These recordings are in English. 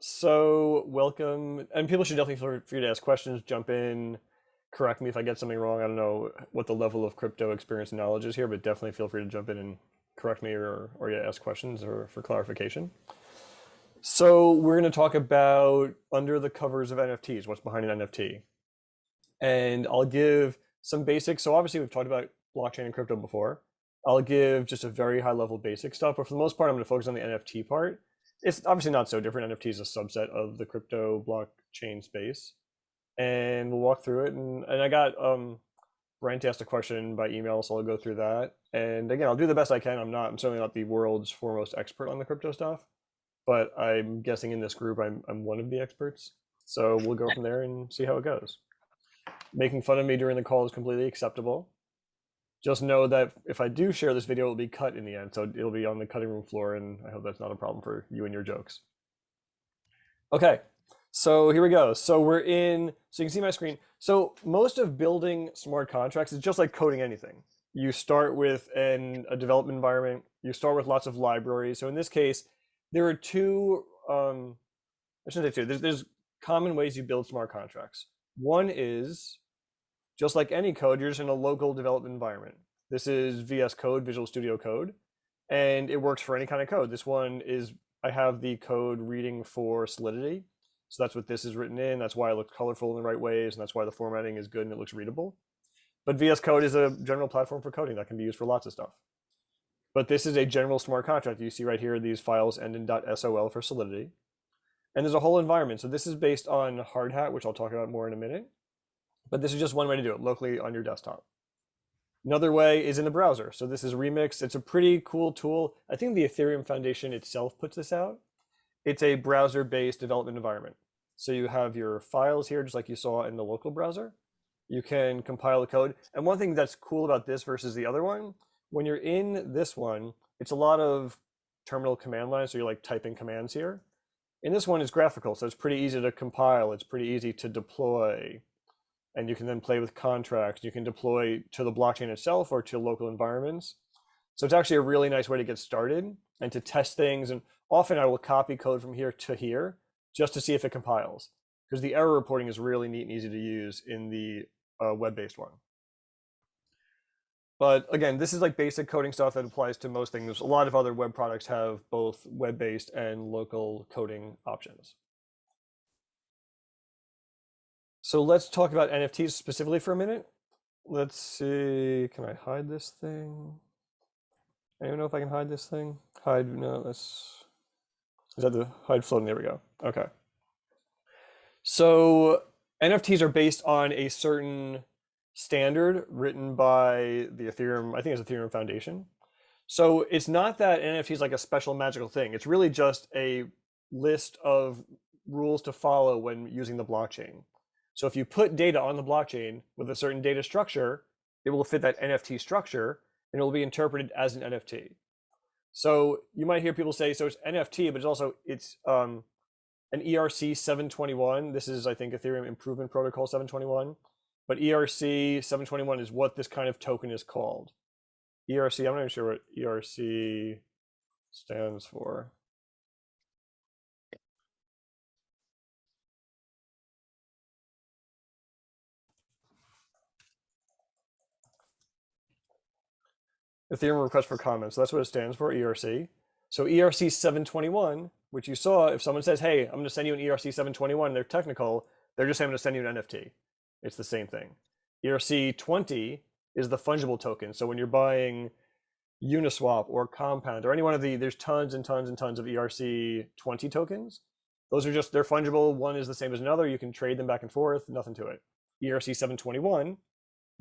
So welcome, and people should definitely feel free to ask questions, jump in, correct me if I get something wrong. I don't know what the level of crypto experience and knowledge is here, but definitely feel free to jump in and correct me or yeah, ask questions or for clarification. So we're going to talk about under the covers of NFTs, what's behind an NFT. And I'll give some basics. So obviously we've talked about blockchain and crypto before. I'll give just a very high level basic stuff, but for the most part, I'm going to focus on the NFT part. It's obviously not so different. NFT is a subset of the crypto blockchain space. And we'll walk through it. And I got Brent asked a question by email, so I'll go through that. And again, I'll do the best I can. I'm certainly not the world's foremost expert on the crypto stuff, but I'm guessing in this group I'm one of the experts. So we'll go from there and see how it goes. Making fun of me during the call is completely acceptable. Just know that if I do share this video, it'll be cut in the end. So it'll be on the cutting room floor, and I hope that's not a problem for you and your jokes. Okay, so here we go. So we're in, so you can see my screen. So most of building smart contracts is just like coding anything. You start with a development environment. You start with lots of libraries. So in this case, there are two, I shouldn't say two, there's common ways you build smart contracts. One is, just like any code, you're just in a local development environment. This is VS Code, Visual Studio Code, and it works for any kind of code. This one is, I have the code reading for Solidity. So that's what this is written in. That's why it looks colorful in the right ways, and that's why the formatting is good and it looks readable. But VS Code is a general platform for coding that can be used for lots of stuff. But this is a general smart contract. You see right here, these files end in .sol for Solidity. And there's a whole environment. So this is based on Hardhat, which I'll talk about more in a minute. But this is just one way to do it, locally on your desktop. Another way is in the browser. So this is Remix. It's a pretty cool tool. I think the Ethereum Foundation itself puts this out. It's a browser-based development environment. So you have your files here, just like you saw in the local browser. You can compile the code. And one thing that's cool about this versus the other one, when you're in this one, it's a lot of terminal command lines. So you're like typing commands here. In this one, it's graphical. So it's pretty easy to compile. It's pretty easy to deploy. And you can then play with contracts. You can deploy to the blockchain itself or to local environments. So it's actually a really nice way to get started and to test things. And often I will copy code from here to here just to see if it compiles, because the error reporting is really neat and easy to use in the web-based one. But again, this is like basic coding stuff that applies to most things. A lot of other web products have both web-based and local coding options. So let's talk about NFTs specifically for a minute. Let's see, can I hide this thing? I don't even know if I can hide this thing. Hide, no, is that the hide floating? There we go. Okay. So NFTs are based on a certain standard written by the Ethereum, I think it's Ethereum Foundation. So it's not that NFT is like a special magical thing. It's really just a list of rules to follow when using the blockchain. So if you put data on the blockchain with a certain data structure, it will fit that NFT structure and it will be interpreted as an NFT. So you might hear people say, so it's NFT, but it's an ERC 721. This is, I think, Ethereum Improvement Protocol 721. But ERC 721 is what this kind of token is called. ERC, I'm not even sure what ERC stands for. Ethereum Request for Comments. So that's what it stands for, ERC. So ERC 721, which you saw, if someone says, hey, I'm going to send you an ERC 721, they're technical, they're just saying I'm going to send you an NFT. It's the same thing. ERC 20 is the fungible token. So when you're buying Uniswap or Compound or any one of there's tons and tons and tons of ERC 20 tokens. Those are just, they're fungible. One is the same as another. You can trade them back and forth, nothing to it. ERC 721,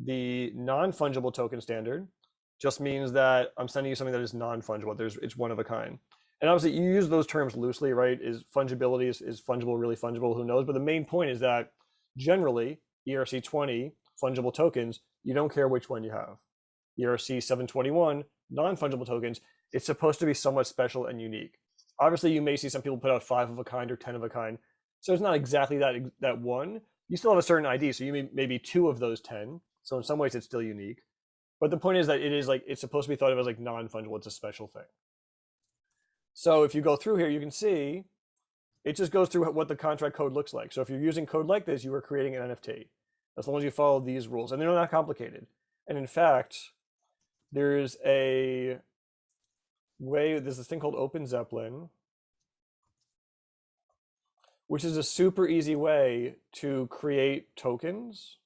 the non-fungible token standard, just means that I'm sending you something that is non-fungible. It's one of a kind. And obviously you use those terms loosely, right? Is fungibility, is fungible really fungible? Who knows? But the main point is that generally ERC 20 fungible tokens, you don't care which one you have. ERC 721 non-fungible tokens, it's supposed to be somewhat special and unique. Obviously you may see some people put out 5 of a kind or 10 of a kind. So it's not exactly that one. You still have a certain ID. So you maybe 2 of those 10. So in some ways it's still unique. But the point is that it's supposed to be thought of as like non-fungible. It's a special thing. So if you go through here, you can see It just goes through what the contract code looks like. So if you're using code like this, you are creating an NFT, as long as you follow these rules, and they're not complicated. And in fact, there's a way, there's this thing called Open Zeppelin, which is a super easy way to create tokens.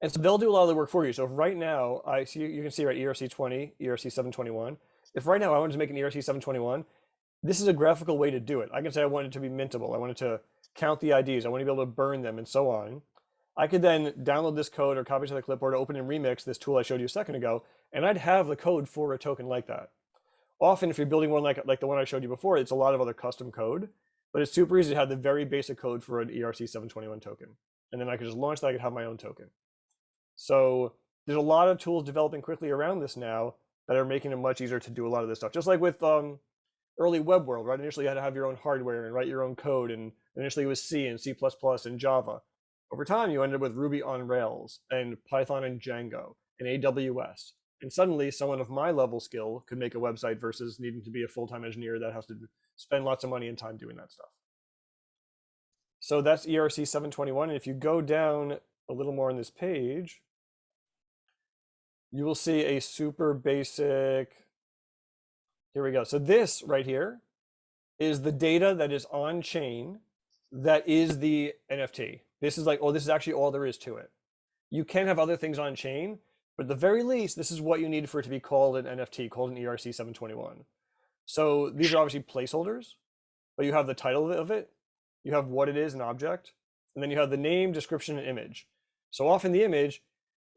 And so they'll do a lot of the work for you. So if right now, I see, you can see right, ERC20, ERC721. If right now I wanted to make an ERC721, this is a graphical way to do it. I can say I want it to be mintable. I wanted to count the IDs. I want to be able to burn them and so on. I could then download this code or copy it to the clipboard, open and remix this tool I showed you a second ago, and I'd have the code for a token like that. Often, if you're building one like the one I showed you before, it's a lot of other custom code, but it's super easy to have the very basic code for an ERC721 token. And then I could just launch that, I could have my own token. So there's a lot of tools developing quickly around this now that are making it much easier to do a lot of this stuff. Just like with early web world, right? Initially you had to have your own hardware and write your own code, and initially it was C and C++ and Java. Over time, you ended up with Ruby on Rails and Python and Django and AWS. And suddenly someone of my level skill could make a website versus needing to be a full-time engineer that has to spend lots of money and time doing that stuff. So that's ERC 721. And if you go down a little more on this page, you will see a super basic, here we go. So this right here is the data that is on chain that is the NFT. This is like, oh, this is actually all there is to it. You can have other things on chain, but at the very least, this is what you need for it to be called an NFT, called an ERC 721. So these are obviously placeholders, but you have the title of it, you have what it is, an object, and then you have the name, description, and image. So often the image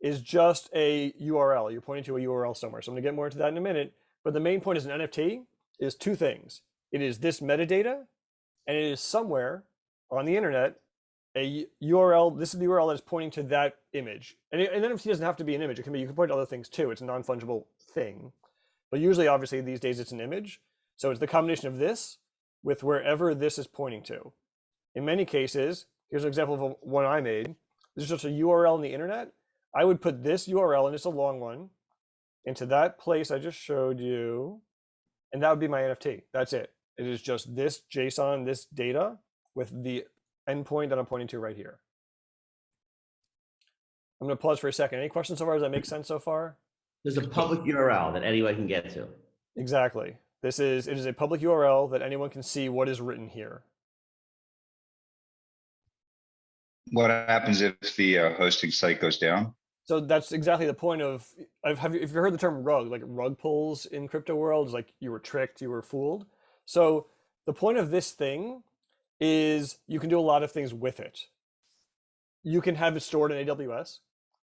is just a URL. You're pointing to a URL somewhere. So I'm gonna get more into that in a minute, but the main point is an NFT is two things. It is this metadata, and it is somewhere on the internet, a URL, this is the URL that is pointing to that image. And an NFT doesn't have to be an image. It can be, you can point to other things too. It's a non-fungible thing. But usually, obviously, these days it's an image. So it's the combination of this with wherever this is pointing to. In many cases, here's an example of one I made. This is just a URL on the internet. I would put this URL, and it's a long one, into that place I just showed you, and that would be my NFT. That's it. It is just this JSON, this data, with the endpoint that I'm pointing to right here. I'm going to pause for a second. Any questions so far? Does that make sense so far? There's a public URL that anyone can get to. Exactly. It is a public URL that anyone can see what is written here. What happens if the hosting site goes down? So that's exactly the point of, have you heard the term rug, like rug pulls in crypto world? It's like you were tricked, you were fooled. So the point of this thing is you can do a lot of things with it. You can have it stored in AWS.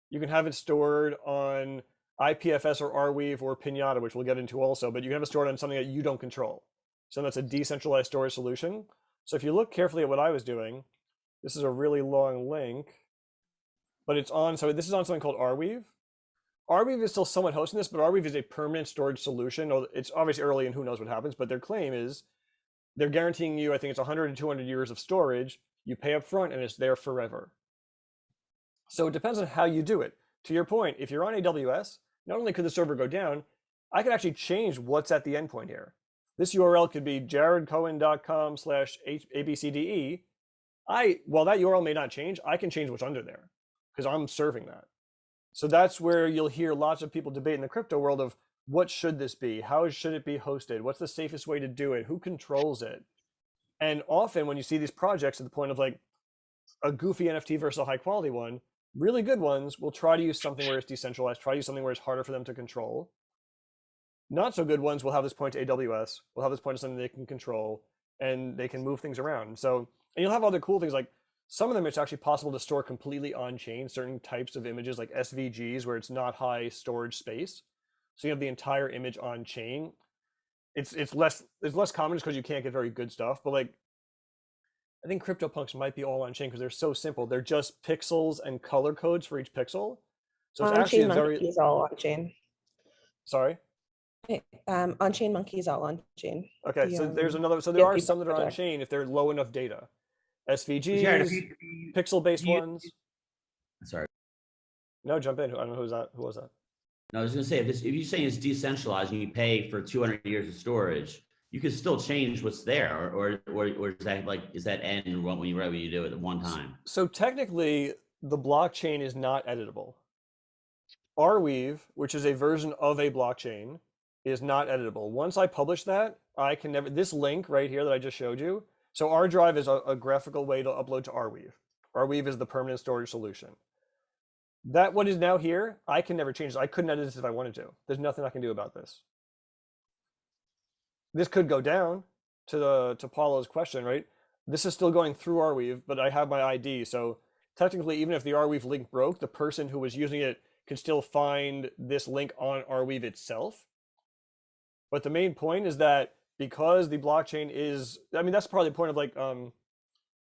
You can have it stored on IPFS or Arweave or Pinata, which we'll get into also, but you can have it stored on something that you don't control. So that's a decentralized storage solution. So if you look carefully at what I was doing, this is a really long link, but it's on, so this is on something called Arweave. Arweave is still somewhat hosting this, but Arweave is a permanent storage solution. It's obviously early and who knows what happens, but their claim is they're guaranteeing you, I think it's 100 to 200 years of storage. You pay up front and it's there forever. So it depends on how you do it. To your point, if you're on AWS, not only could the server go down, I could actually change what's at the endpoint here. This URL could be jaredcohen.com/ABCDE. While that URL may not change, I can change what's under there because I'm serving that. So that's where you'll hear lots of people debate in the crypto world of what should this be? How should it be hosted? What's the safest way to do it? Who controls it? And often when you see these projects at the point of like a goofy NFT versus a high quality one, really good ones will try to use something where it's decentralized, try to use something where it's harder for them to control. Not so good ones will have this point to AWS, will have this point to something they can control, and they can move things around. So, and you'll have other cool things like some of them it's actually possible to store completely on chain, certain types of images like SVGs where it's not high storage space. So you have the entire image on chain. It's less common just because you can't get very good stuff, but like I think CryptoPunks might be all on chain because they're so simple. They're just pixels and color codes for each pixel. So it's actually On-chain very monkeys all on chain. Sorry. On-chain monkeys all on chain. Okay, so there's another. So there are some that are on chain if they're low enough data. SVGs, pixel-based ones. Sorry. No, jump in. I don't know who was that. No, I was gonna say, if you're saying it's decentralized and you pay for 200 years of storage, you can still change what's there, or is that like, is that end when you do it at one time? So technically, the blockchain is not editable. Arweave, which is a version of a blockchain, is not editable. Once I publish that, I can never, this link right here that I just showed you. So R drive is a graphical way to upload to Arweave. Arweave is the permanent storage solution. That what is now here, I can never change. I couldn't edit this if I wanted to. There's nothing I can do about this. This could go down to Paulo's question, right? This is still going through Arweave, but I have my ID. So technically, even if the Arweave link broke, the person who was using it can still find this link on Arweave itself. But the main point is that because the blockchain is, I mean, that's probably the point of like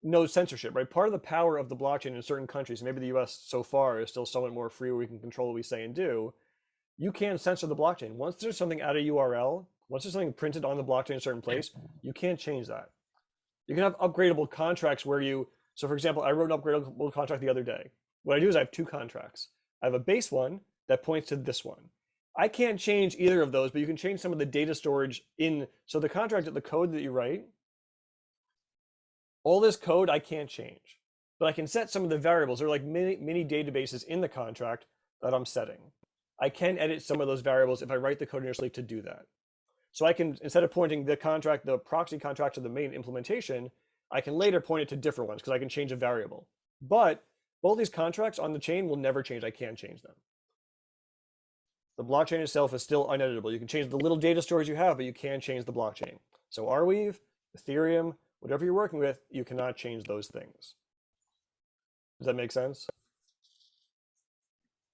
no censorship, right? Part of the power of the blockchain in certain countries, maybe the US so far is still somewhat more free where we can control what we say and do. You can censor the blockchain. Once there's something at a URL, once there's something printed on the blockchain in a certain place, you can't change that. You can have upgradable contracts where you, so for example, I wrote an upgradable contract the other day. What I do is I have two contracts. I have a base one that points to this one. I can't change either of those, but you can change some of the data storage in, so the contract, the code that you write, all this code I can't change, but I can set some of the variables. They're like mini databases in the contract that I'm setting. I can edit some of those variables if I write the code initially to do that. So I can, instead of pointing the contract, the proxy contract to the main implementation, I can later point it to different ones because I can change a variable. But both these contracts on the chain will never change. I can't change them. The blockchain itself is still uneditable. You can change the little data stores you have, but you can't change the blockchain. So Arweave, Ethereum, whatever you're working with, you cannot change those things. Does that make sense?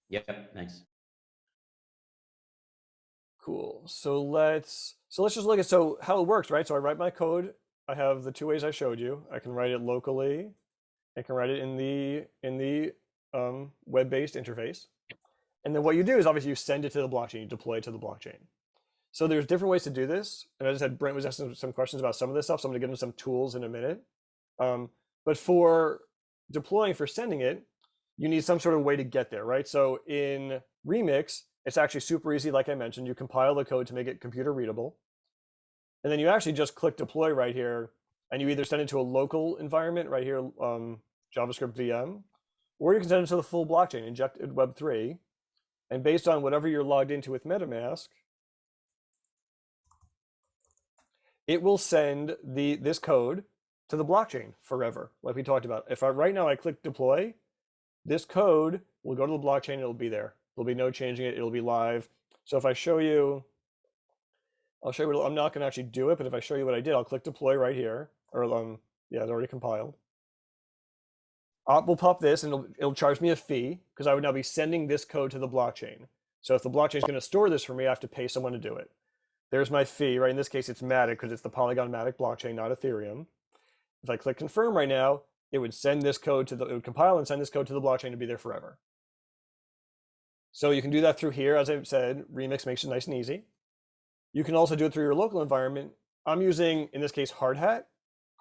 Yep, thanks. Cool. So let's just look at how it works, right? So I write my code. I have the two ways I showed you. I can write it locally. I can write it in the web-based interface. And then what you do is obviously you send it to the blockchain, you deploy it to the blockchain. So there's different ways to do this. And as I said, Brent was asking some questions about some of this stuff, so I'm gonna give him some tools in a minute. But for deploying, for sending it, you need some sort of way to get there, right? So in Remix, it's actually super easy. Like I mentioned, you compile the code to make it computer readable. And then you actually just click deploy right here, and you either send it to a local environment right here, JavaScript VM, or you can send it to the full blockchain, injected Web3. And based on whatever you're logged into with MetaMask, it will send this code to the blockchain forever, like we talked about. If right now I click deploy, this code will go to the blockchain, it'll be there. There'll be no changing it, it'll be live. So if I show you, I'll show you what, I'm not gonna actually do it, but if I show you what I did, I'll click deploy right here, or yeah, it's already compiled. We'll pop this and it'll charge me a fee because I would now be sending this code to the blockchain. So if the blockchain is going to store this for me, I have to pay someone to do it. There's my fee, right? In this case, it's Matic because it's the Polygon Matic blockchain, not Ethereum. If I click confirm right now, it would send this code it would compile and send this code to the blockchain to be there forever. So you can do that through here. As I said, Remix makes it nice and easy. You can also do it through your local environment. I'm using, in this case, Hardhat.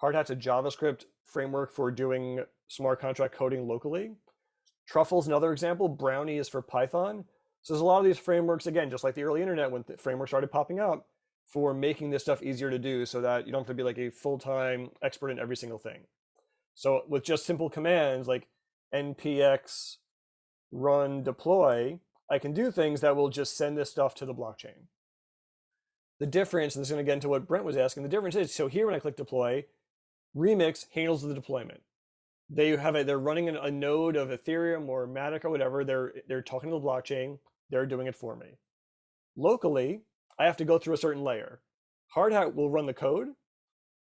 Hardhat's a JavaScript framework for doing smart contract coding locally. Truffle's another example. Brownie is for Python. So there's a lot of these frameworks, again, just like the early internet when the frameworks started popping up, for making this stuff easier to do so that you don't have to be like a full-time expert in every single thing. So with just simple commands like npx run deploy, I can do things that will just send this stuff to the blockchain. The difference, and this is going to get into what Brent was asking, the difference is, so here when I click deploy, Remix handles the deployment. They're running a node of Ethereum or Matic or whatever. They're talking to the blockchain. They're doing it for me. Locally, I have to go through a certain layer. Hardhat will run the code,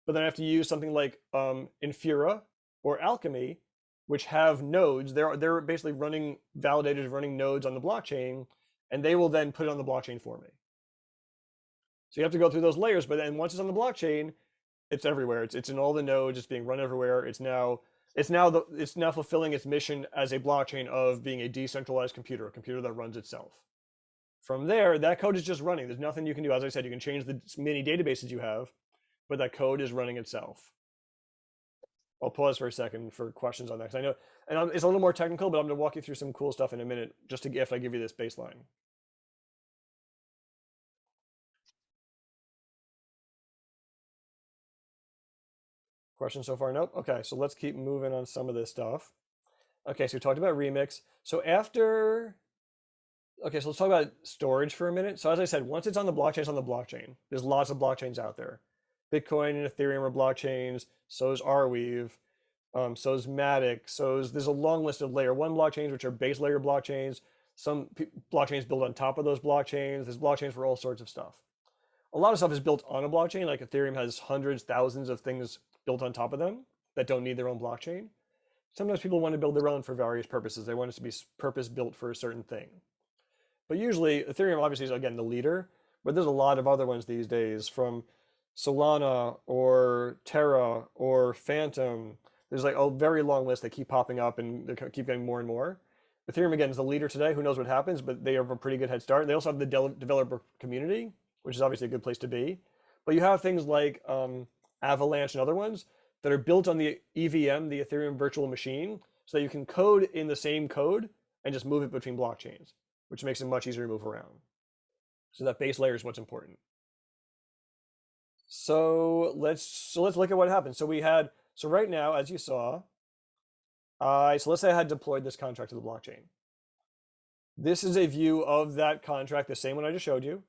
but then I have to use something like Infura or Alchemy, which have nodes. They're basically running validators, running nodes on the blockchain, and they will then put it on the blockchain for me. So you have to go through those layers, but then once it's on the blockchain, it's everywhere. It's in all the nodes. It's being run everywhere. It's now fulfilling its mission as a blockchain of being a decentralized computer, a computer that runs itself. From there, that code is just running. There's nothing you can do. As I said, you can change the many databases you have, but that code is running itself. I'll pause for a second for questions on that because I know, and it's a little more technical, but I'm going to walk you through some cool stuff in a minute, just to if I give you this baseline. Questions so far? Nope. Okay, so let's keep moving on some of this stuff. Okay, so we talked about remix. So okay, so let's talk about storage for a minute. So as I said, once it's on the blockchain, it's on the blockchain. There's lots of blockchains out there. Bitcoin and Ethereum are blockchains. So is Arweave. So is Matic. There's a long list of layer 1 blockchains, which are base layer blockchains. Some blockchains built on top of those blockchains. There's blockchains for all sorts of stuff. A lot of stuff is built on a blockchain, like Ethereum has hundreds, thousands of things built on top of them that don't need their own blockchain. Sometimes people want to build their own for various purposes. They want it to be purpose built for a certain thing. But usually Ethereum obviously is, again, the leader, but there's a lot of other ones these days, from Solana or Terra or Phantom. There's like a very long list that keep popping up and they keep getting more and more. Ethereum, again, is the leader today. Who knows what happens, but they have a pretty good head start. They also have the developer community, which is obviously a good place to be. But you have things like Avalanche and other ones that are built on the EVM, the Ethereum virtual machine, so that you can code in the same code and just move it between blockchains, which makes it much easier to move around. So that base layer is what's important. So let's look at what happened. So right now, as you saw, so let's say I had deployed this contract to the blockchain. This is a view of that contract, the same one I just showed you,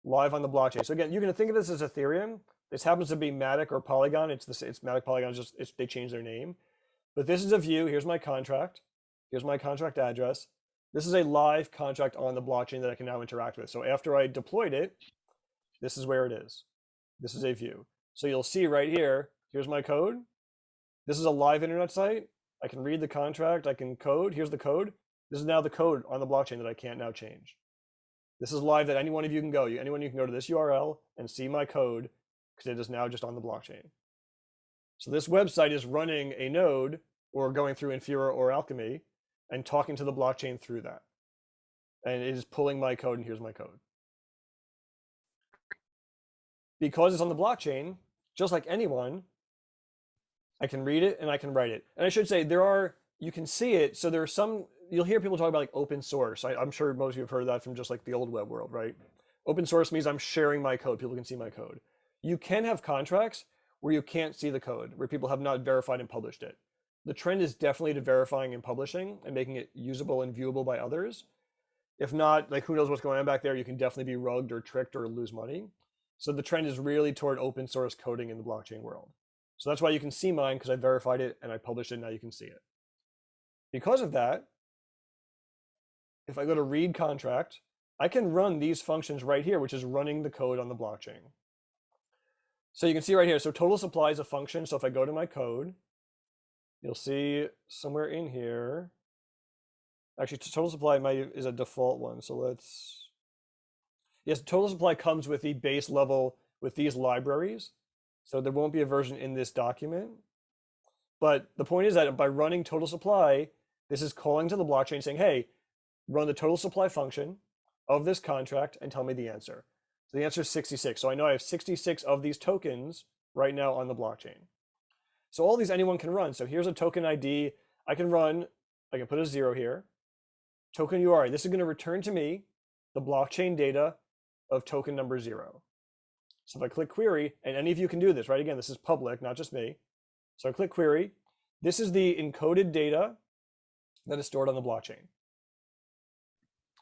live on the blockchain. So again, you can think of this as Ethereum. This happens to be Matic or Polygon. It's Matic Polygon, they changed their name. But this is a view. Here's my contract. Here's my contract address. This is a live contract on the blockchain that I can now interact with. So after I deployed it, this is where it is. This is a view. So you'll see right here, here's my code. This is a live internet site. I can read the contract, I can code. Here's the code. This is now the code on the blockchain that I can't now change. This is live that any one of you can go. Anyone you can go to this URL and see my code, because it is now just on the blockchain. So this website is running a node or going through Infura or Alchemy and talking to the blockchain through that. And it is pulling my code, and here's my code. Because it's on the blockchain, just like anyone, I can read it and I can write it. And I should say, you can see it. So there are some, you'll hear people talk about like open source. I'm sure most of you have heard of that from just like the old web world, right? Open source means I'm sharing my code. People can see my code. You can have contracts where you can't see the code, where people have not verified and published it. The trend is definitely to verifying and publishing and making it usable and viewable by others. If not, like who knows what's going on back there, you can definitely be rugged or tricked or lose money. So the trend is really toward open source coding in the blockchain world. So that's why you can see mine, because I verified it and I published it, and now you can see it. Because of that, if I go to read contract, I can run these functions right here, which is running the code on the blockchain. So you can see right here, so total supply is a function. So if I go to my code, you'll see somewhere in here, actually total supply is a default one. So yes, total supply comes with the base level with these libraries. So there won't be a version in this document. But the point is that by running total supply, this is calling to the blockchain saying, hey, run the total supply function of this contract and tell me the answer. So the answer is 66. So I know I have 66 of these tokens right now on the blockchain. So all these anyone can run. So here's a token ID. I can put a 0 here. Token URI. This is going to return to me the blockchain data of token number 0. So if I click query, and any of you can do this, right? Again, this is public, not just me. So I click query. This is the encoded data that is stored on the blockchain.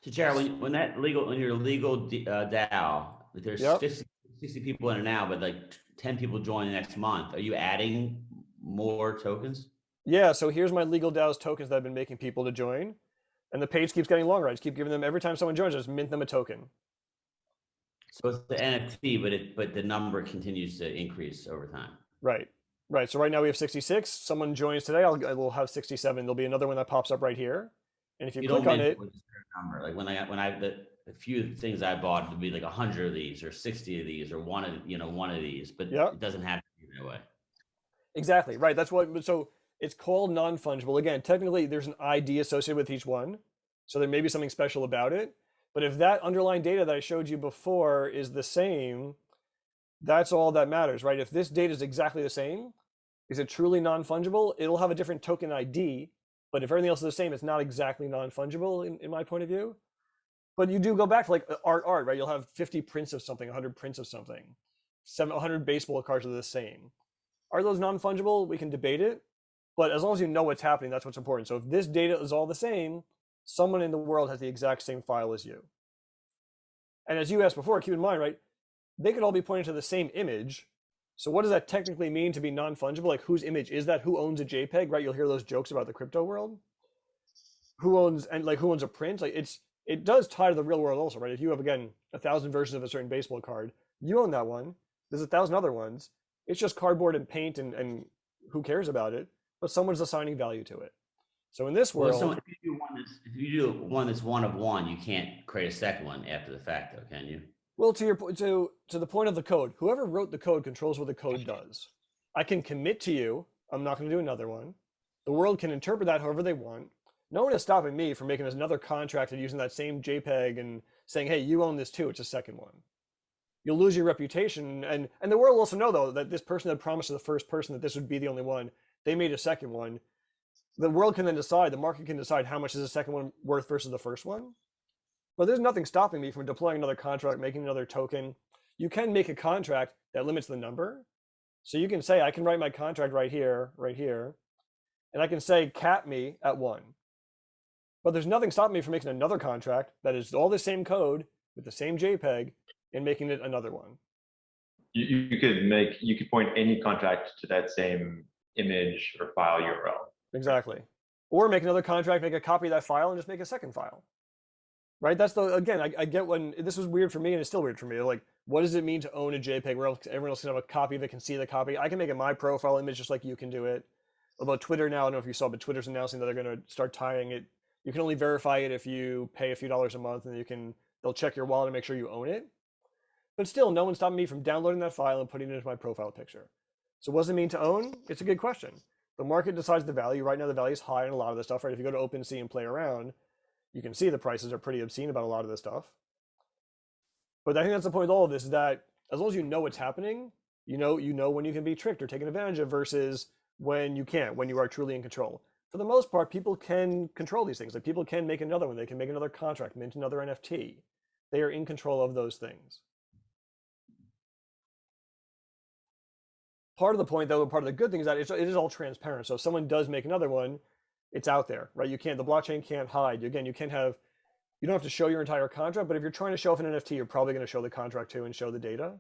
So Jared, when your legal DAO, like there's Yep. 60 people in it now, but like 10 people join the next month, are you adding more tokens? Yeah, so here's my legal DAO's tokens that I've been making people to join. And the page keeps getting longer. I just keep giving them, every time someone joins, I just mint them a token. So it's the NFT, but the number continues to increase over time. Right. So right now we have 66. Someone joins today, I will have 67. There'll be another one that pops up right here. And if you click on it, number. Like the few things I bought would be like 100 of these or 60 of these or one of these, but it doesn't have to be that way. Exactly. Right. That's what, so it's called non-fungible. Again, technically there's an ID associated with each one. So there may be something special about it. But if that underlying data that I showed you before is the same, that's all that matters, right? If this data is exactly the same, is it truly non-fungible? It'll have a different token ID, but if everything else is the same, it's not exactly non-fungible in my point of view. But you do go back to like art, right? You'll have 50 prints of something, 100 prints of something, 100 baseball cards are the same. Are those non-fungible? We can debate it, but as long as you know what's happening, that's what's important. So if this data is all the same, someone in the world has the exact same file as you. And as you asked before, keep in mind, right, they could all be pointing to the same image. So what does that technically mean to be non-fungible? Like, whose image is that? Who owns a JPEG, right? You'll hear those jokes about the crypto world. Who owns a print? Like, it does tie to the real world also, right? If you have, again, 1,000 versions of a certain baseball card, you own that one. There's 1,000 other ones. It's just cardboard and paint, and who cares about it? But someone's assigning value to it. So in this world, so if you do one that's one of one, you can't create a second one after the fact, though, can you? well, to the point of the code, whoever wrote the code controls what the code does. I can commit to you. I'm not going to do another one. The world can interpret that however they want. No one is stopping me from making another contract and using that same JPEG and saying, hey, you own this too. It's a second one. You'll lose your reputation. And the world will also know, though, that this person had promised to the first person that this would be the only one. They made a second one. The world can then decide, the market can decide how much is the second one worth versus the first one. But there's nothing stopping me from deploying another contract, making another token. You can make a contract that limits the number. So you can say, I can write my contract right here, and I can say, cap me at 1. But there's nothing stopping me from making another contract that is all the same code with the same JPEG and making it another one. You could point any contract to that same image or file URL. Exactly. Or make another contract, make a copy of that file, and just make a second file. Right? That's again, I get when this was weird for me, and it's still weird for me. Like, what does it mean to own a JPEG where everyone else can have a copy of it, can see the copy? I can make it my profile image just like you can do it. Although Twitter now, I don't know if you saw, but Twitter's announcing that they're going to start tying it. You can only verify it if you pay a few dollars a month, and they'll check your wallet and make sure you own it. But still, no one's stopping me from downloading that file and putting it into my profile picture. So what does it mean to own? It's a good question. The market decides the value. Right now, the value is high in a lot of this stuff, right? If you go to OpenSea and play around, you can see the prices are pretty obscene about a lot of this stuff. But I think that's the point of all of this, is that as long as you know what's happening, you know when you can be tricked or taken advantage of versus when you can't, when you are truly in control. For the most part, people can control these things. Like, people can make another one. They can make another contract, mint another NFT. They are in control of those things. Part of the point, though, part of the good thing is that it is all transparent. So if someone does make another one, it's out there, right? The blockchain can't hide. Again, you don't have to show your entire contract, but if you're trying to show off an NFT, you're probably going to show the contract too and show the data.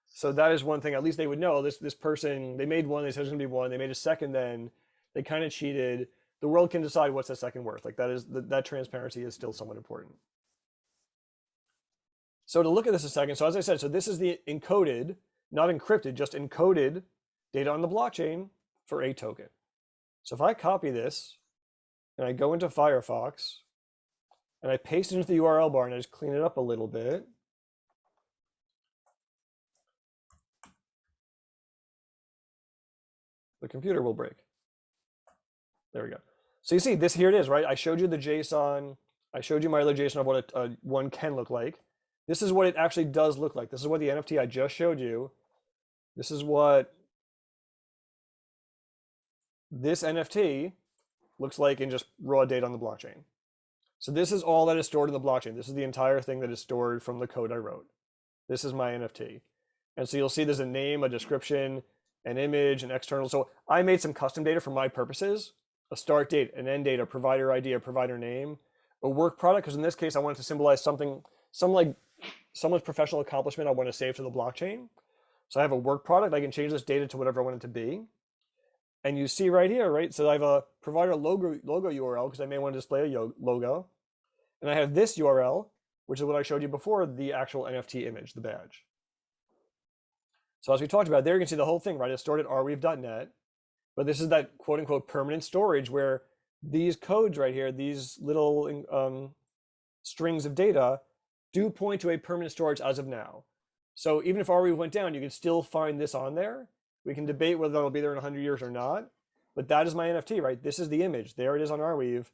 So that is one thing, at least they would know. This person, they made one, they said it was going to be one, they made a second, then they kind of cheated. The world can decide what's the second worth. Like, that transparency is still somewhat important. So to look at this a second, so as I said, so this is the encoded, not encrypted, just encoded data on the blockchain for a token. So if I copy this and I go into Firefox and I paste it into the URL bar and I just clean it up a little bit, the computer will break. There we go. So you see this, here it is, right? I showed you the JSON. I showed you my other JSON of what one can look like. This is what it actually does look like. This is what the NFT I just showed you. This is what this NFT looks like in just raw data on the blockchain. So this is all that is stored in the blockchain. This is the entire thing that is stored from the code I wrote. This is my NFT. And so you'll see there's a name, a description, an image, an external. So I made some custom data for my purposes, a start date, an end date, a provider ID, a provider name, a work product, because in this case, I wanted to symbolize something, someone's professional accomplishment I want to save to the blockchain. So I have a work product. I can change this data to whatever I want it to be. And you see right here, right? So I have a provider logo URL because I may want to display a logo. And I have this URL, which is what I showed you before, the actual NFT image, the badge. So as we talked about, there you can see the whole thing, right? It's stored at arweave.net. But this is that quote unquote permanent storage where these codes right here, these little strings of data, do point to a permanent storage as of now. So even if Arweave went down, you can still find this on there. We can debate whether it'll be there in 100 years or not, but that is my NFT, right? This is the image. There it is on Arweave.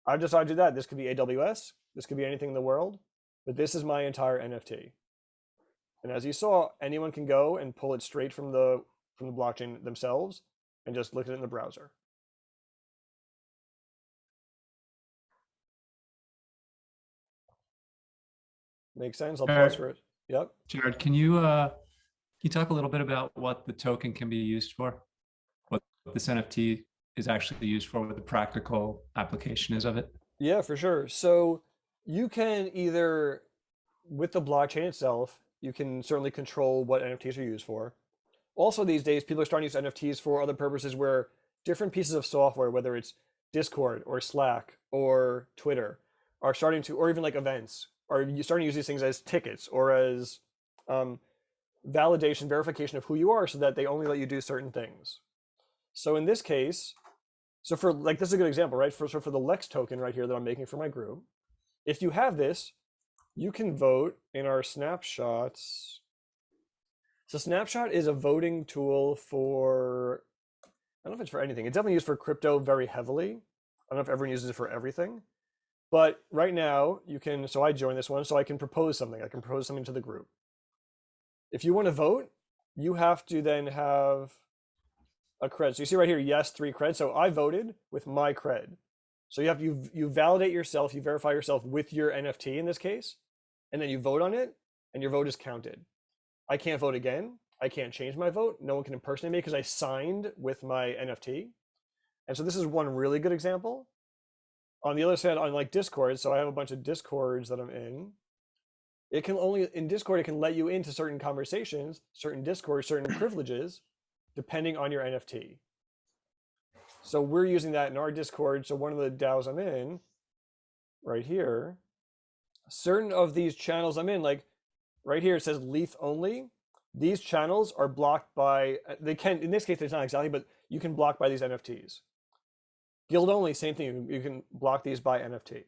I've decided to do that. This could be AWS. This could be anything in the world, but this is my entire NFT. And as you saw, anyone can go and pull it straight from the blockchain themselves and just look at it in the browser. Makes sense? I'll pause for it. Yep. Jared, can you talk a little bit about what the token can be used for? this NFT is actually used for, what the practical application is of it? Yeah, for sure. So you can either, with the blockchain itself, you can certainly control what NFTs are used for. Also, these days, people are starting to use NFTs for other purposes where different pieces of software, whether it's Discord or Slack or Twitter, are starting to, or even like events, are starting to use these things as tickets or as validation, verification of who you are so that they only let you do certain things. So in this case, so for like, this is a good example, right? For the Lex token right here that I'm making for my group, if you have this, you can vote in our snapshots. So snapshot is a voting tool for, I don't know if it's for anything. It's definitely used for crypto very heavily. I don't know if everyone uses it for everything, but right now you can, so I joined this one, so I can propose something. I can propose something to the group. If you want to vote, you have to then have a cred. So you see right here, yes, 3 cred. So I voted with my cred. So you validate yourself, you verify yourself with your NFT in this case, and then you vote on it, and your vote is counted. I can't vote again. I can't change my vote. No one can impersonate me because I signed with my NFT. And so this is one really good example. On the other side, on like Discord, so I have a bunch of Discords that I'm in. It can only, in Discord, it can let you into certain conversations, certain Discords, certain privileges, depending on your NFT. So we're using that in our Discord. So one of the DAOs I'm in, right here, certain of these channels I'm in, like right here, it says Leaf only. These channels are blocked by, they can, in this case, it's not exactly, but you can block by these NFTs. Guild only, same thing. You can block these by NFT.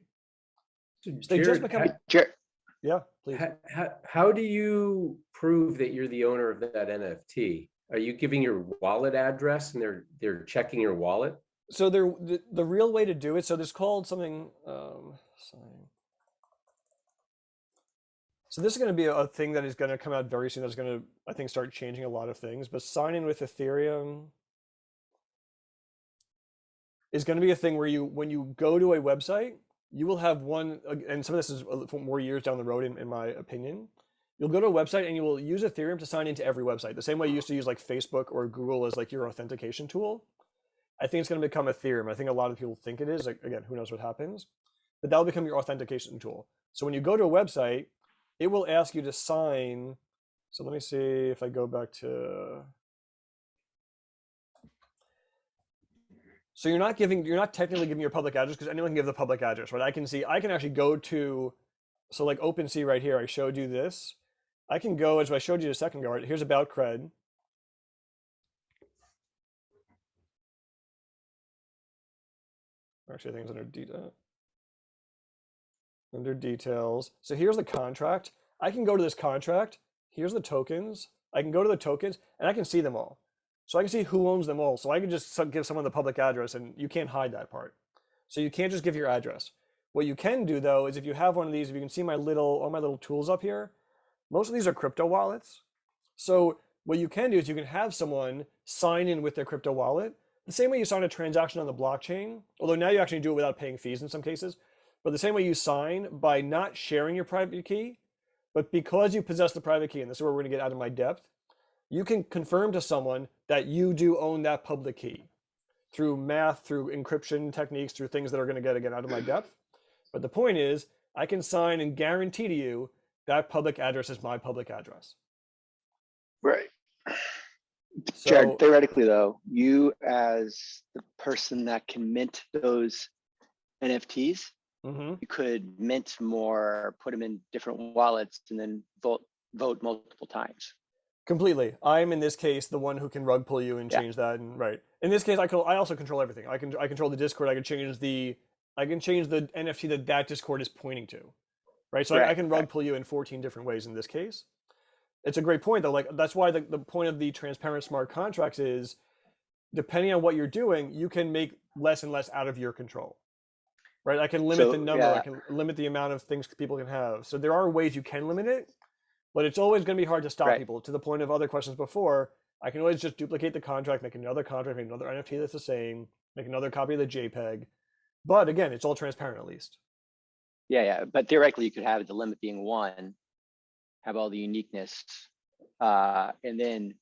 So They just Jared, become, yeah, please. how do you prove that you're the owner of that NFT? Are you giving your wallet address and they're checking your wallet? So the real way to do it, so there's called something, so this is going to be a thing that is going to come out very soon. That's going to, I think, start changing a lot of things. But sign in with Ethereum is going to be a thing where you, when you go to a website, you will have one, and some of this is more years down the road, in my opinion. You'll go to a website and you will use Ethereum to sign into every website, the same way you used to use like Facebook or Google as like your authentication tool. I think it's going to become Ethereum. I think a lot of people think it is. Like, again, who knows what happens? But that'll become your authentication tool. So when you go to a website, it will ask you to sign. So let me see if I go back to. So you're not technically giving your public address, because anyone can give the public address, right? I can actually go to, so like OpenSea right here, I showed you this. I can go, as I showed you a second ago, right? Here's about cred. Actually, I think it's under details. So here's the contract. I can go to this contract. Here's the tokens. I can go to the tokens and I can see them all. So I can see who owns them all. So I can just give someone the public address, and you can't hide that part. So you can't just give your address. What you can do though is, if you have one of these, if you can see all my little tools up here, most of these are crypto wallets. So what you can do is you can have someone sign in with their crypto wallet, the same way you sign a transaction on the blockchain, although now you actually do it without paying fees in some cases. But the same way you sign by not sharing your private key, but because you possess the private key, and this is where we're going to get out of my depth, you can confirm to someone that you do own that public key through math, through encryption techniques, through things that are going to get, again, out of my depth. But the point is, I can sign and guarantee to you that public address is my public address. Right. So, Jared, theoretically though, you as the person that can mint those NFTs, you could mint more, put them in different wallets, and then vote multiple times. Completely. I'm, in this case, the one who can rug pull you and change that. And right. In this case, I also control everything. I control the Discord. I can change the NFT that Discord is pointing to. Right. So I can rug pull you in 14 different ways in this case. It's a great point though. Like, that's why the point of the transparent smart contracts is, depending on what you're doing, you can make less and less out of your control. Right. I can limit the number. I can limit the amount of things people can have. So there are ways you can limit it, but it's always going to be hard to stop people. To the point of other questions before, I can always just duplicate the contract, make another contract, make another NFT that's the same, make another copy of the JPEG. But again, it's all transparent at least. Yeah. But theoretically, you could have the limit being 1, have all the uniqueness, and then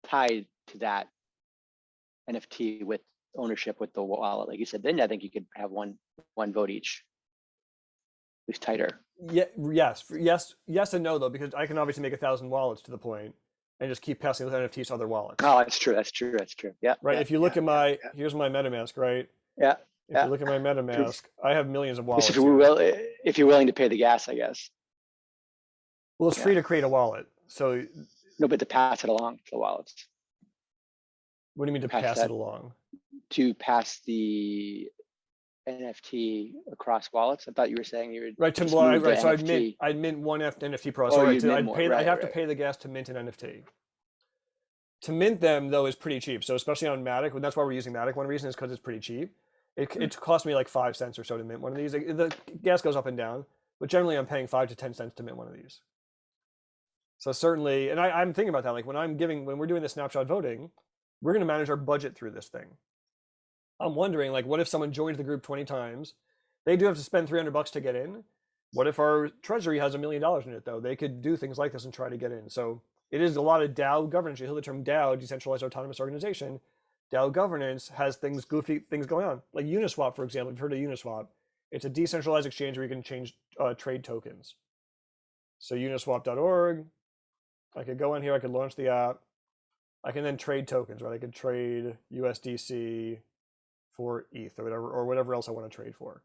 tied to that NFT with ownership with the wallet, like you said, then I think you could have one vote each. It's tighter. Yeah, yes and no though, because I can obviously make 1,000 wallets to the point and just keep passing those NFTs to other wallets. Oh, that's true. Yeah. Right. Yeah, if you look yeah, at my, yeah, here's my MetaMask, right? yeah. If you look at my MetaMask, I have millions of wallets. If you're willing to pay the gas, I guess. Well, it's free to create a wallet. So no, but to pass it along to the wallets. What do you mean to pass it along? To pass the NFT across wallets. I thought you were saying you would right. So I'd mint one NFT pro. So I'd have to pay the gas to mint an NFT. To mint them though is pretty cheap. So especially on Matic, and that's why we're using Matic. One reason is because it's pretty cheap. It cost me like 5 cents or so to mint one of these. The gas goes up and down, but generally I'm paying 5 to 10 cents to mint one of these. So certainly, and I'm thinking about that. Like when we're doing the snapshot voting, we're going to manage our budget through this thing. I'm wondering, like, what if someone joins the group 20 times? They do have to spend $300 to get in. What if our treasury has $1 million in it, though? They could do things like this and try to get in. So it is a lot of DAO governance. You hear the term DAO, Decentralized Autonomous Organization. DAO governance has goofy things going on. Like Uniswap, for example. You've heard of Uniswap. It's a decentralized exchange where you can change trade tokens. So uniswap.org. I could go in here. I could launch the app. I can then trade tokens, right? I could trade USDC for ETH or whatever else I want to trade for.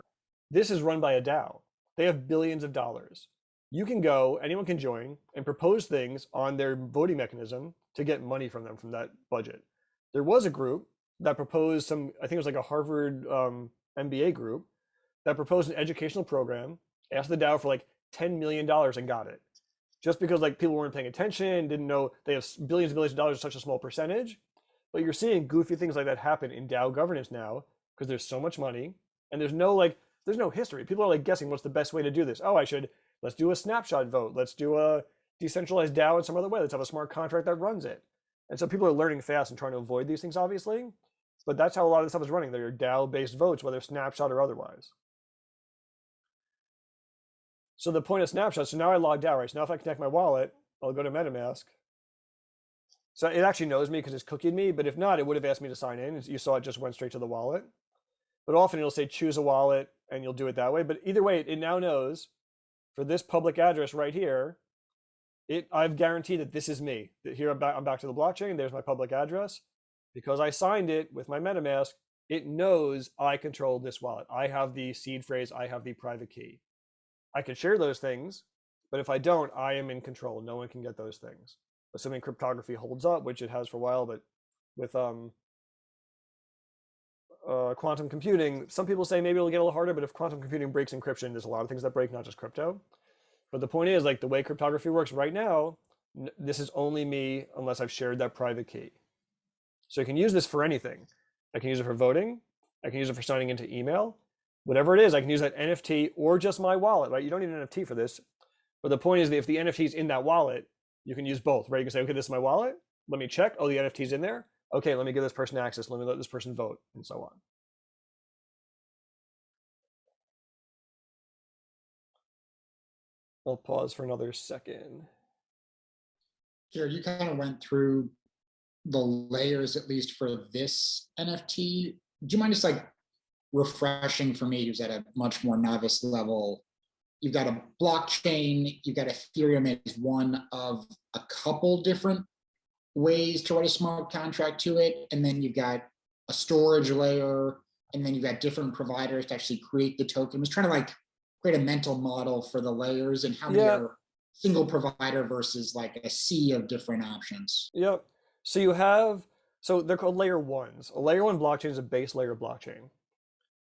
This is run by a DAO. They have billions of dollars. You can go, anyone can join and propose things on their voting mechanism to get money from them from that budget. There was a group that proposed I think it was like a Harvard MBA group that proposed an educational program, asked the DAO for like $10 million and got it. Just because like people weren't paying attention, didn't know they have billions and billions of dollars, such a small percentage. But you're seeing goofy things like that happen in DAO governance now because there's so much money and there's no history. People are like guessing what's the best way to do this. Oh, let's do a snapshot vote. Let's do a decentralized DAO in some other way. Let's have a smart contract that runs it. And so people are learning fast and trying to avoid these things, obviously. But that's how a lot of this stuff is running. They're DAO-based votes, whether snapshot or otherwise. So the point of snapshot, so now I logged out, right? So now if I connect my wallet, I'll go to MetaMask. So it actually knows me because it's cookied me, but if not, it would have asked me to sign in. You saw it just went straight to the wallet. But often it'll say choose a wallet and you'll do it that way. But either way, it now knows for this public address right here, I've guaranteed that this is me. That here I'm back to the blockchain. There's my public address. Because I signed it with my MetaMask, it knows I control this wallet. I have the seed phrase, I have the private key. I can share those things, but if I don't, I am in control. No one can get those things. Assuming cryptography holds up, which it has for a while, but with quantum computing, some people say maybe it'll get a little harder, but if quantum computing breaks encryption, there's a lot of things that break, not just crypto. But the point is, like the way cryptography works right now, this is only me unless I've shared that private key. So you can use this for anything. I can use it for voting. I can use it for signing into email. Whatever it is, I can use that NFT or just my wallet, right? You don't need an NFT for this. But the point is that if the NFT is in that wallet, you can use both, right? You can say, okay, this is my wallet. Let me check. Oh, the NFT's in there. Okay, let me give this person access. Let me let this person vote, and so on. I'll pause for another second. Jared, you kind of went through the layers, at least for this NFT. Do you mind just like refreshing for me, who's at a much more novice level? You've got a blockchain, you've got Ethereum as one of a couple different ways to write a smart contract to it. And then you've got a storage layer, and then you've got different providers to actually create the token. I was trying to like create a mental model for the layers and how many are single provider versus like a sea of different options. Yep. So they're called layer ones. A layer one blockchain is a base layer blockchain.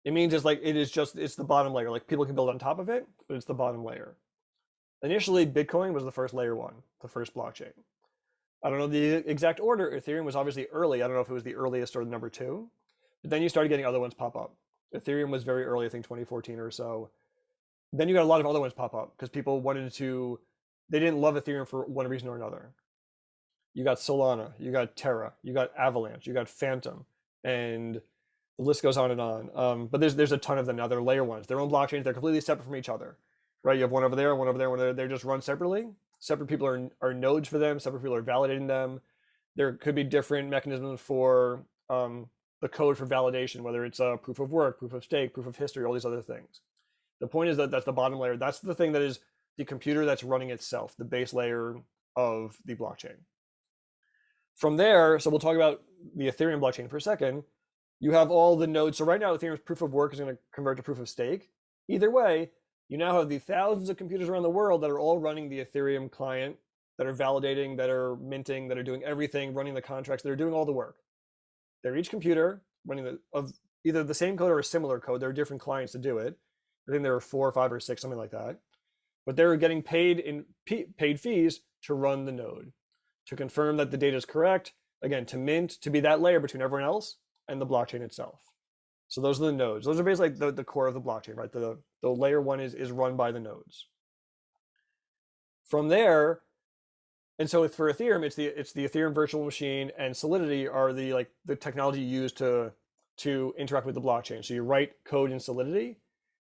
It means it's the bottom layer. Like people can build on top of it, but it's the bottom layer. Initially, Bitcoin was the first layer one, the first blockchain. I don't know the exact order. Ethereum was obviously early. I don't know if it was the earliest or the number 2, but then you started getting other ones pop up. Ethereum was very early, I think 2014 or so. Then you got a lot of other ones pop up because people they didn't love Ethereum for one reason or another. You got Solana, you got Terra, you got Avalanche, you got Phantom, and the list goes on and on. But there's a ton of them now. They're layer ones. Their own blockchains. They're completely separate from each other, right? You have one over there, one over there, one over there. They're just run separately. Separate people are nodes for them. Separate people are validating them. There could be different mechanisms for the code for validation, whether it's a proof of work, proof of stake, proof of history, all these other things. The point is that that's the bottom layer. That's the thing that is the computer that's running itself, the base layer of the blockchain. From there, so we'll talk about the Ethereum blockchain for a second. You have all the nodes. So right now, Ethereum's proof of work is going to convert to proof of stake. Either way, you now have the thousands of computers around the world that are all running the Ethereum client, that are validating, that are minting, that are doing everything, running the contracts, that are doing all the work. They're each computer running of either the same code or a similar code. There are different clients to do it. I think there are 4 or 5 or 6, something like that. But they're getting paid fees to run the node, to confirm that the data is correct. Again, to mint, to be that layer between everyone else and the blockchain itself. So those are the nodes. Those are basically like the core of the blockchain, right? The layer 1 is run by the nodes. From there, and so for Ethereum, it's the Ethereum virtual machine and Solidity are the technology used to interact with the blockchain. So you write code in Solidity,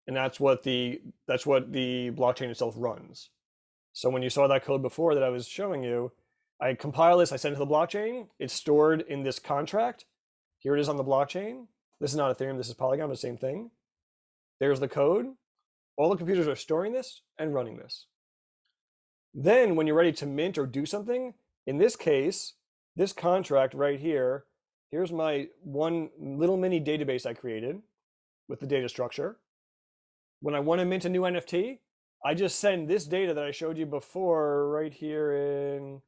and that's what the blockchain itself runs. So when you saw that code before that I was showing you, I compile this, I send it to the blockchain. It's stored in this contract. Here it is on the blockchain. This is not Ethereum, this is Polygon, the same thing. There's the code. All the computers are storing this and running this. Then when you're ready to mint or do something, in this case, this contract right here, here's my one little mini database I created with the data structure. When I want to mint a new NFT, I just send this data that I showed you before right here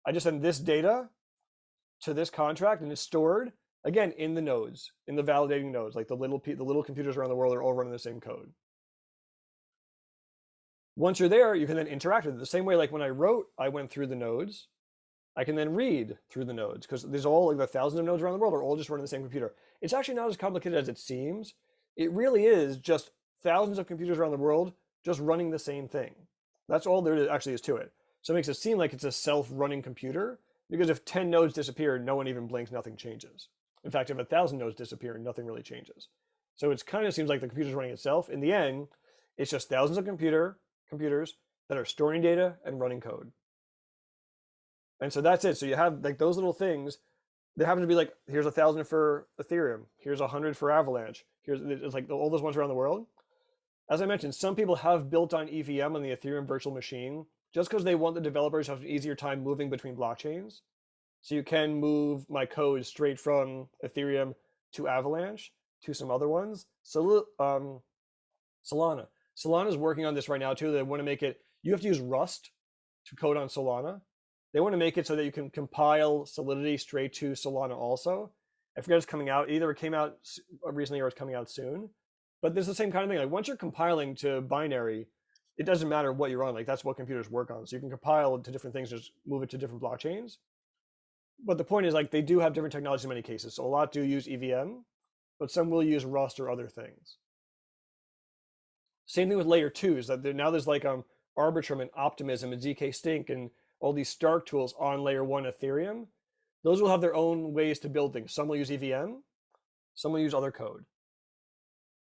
I just send this data to this contract and it's stored again in the nodes, in the validating nodes, like the little computers around the world are all running the same code. Once you're there, you can then interact with it the same way. Like when I wrote, I went through the nodes. I can then read through the nodes because there's all like the thousands of nodes around the world are all just running the same computer. It's actually not as complicated as it seems. It really is just thousands of computers around the world just running the same thing. That's all there actually is to it. So it makes it seem like it's a self-running computer because if 10 nodes disappear, no one even blinks, nothing changes. In fact, if 1,000 nodes disappear, nothing really changes. So it kind of seems like the computer's running itself. In the end, it's just thousands of computers that are storing data and running code. And so that's it. So you have like those little things. There happen to be like, here's 1,000 for Ethereum. Here's 100 for Avalanche. It's like all those ones around the world. As I mentioned, some people have built on EVM on the Ethereum virtual machine just because they want the developers to have an easier time moving between blockchains. So you can move my code straight from Ethereum to Avalanche to some other ones. So Solana. Solana is working on this right now too. They want to make it, you have to use Rust to code on Solana. They want to make it so that you can compile Solidity straight to Solana also. I forget it's coming out. Either it came out recently or it's coming out soon. But there's the same kind of thing. Like once you're compiling to binary, it doesn't matter what you're on. Like that's what computers work on. So you can compile to different things, just move it to different blockchains. But the point is like they do have different technologies in many cases. So a lot do use EVM, but some will use Rust or other things. Same thing with layer 2s. That now there's like Arbitrum and Optimism and ZK Stink and all these Stark tools on layer 1 Ethereum. Those will have their own ways to build things. Some will use EVM, some will use other code.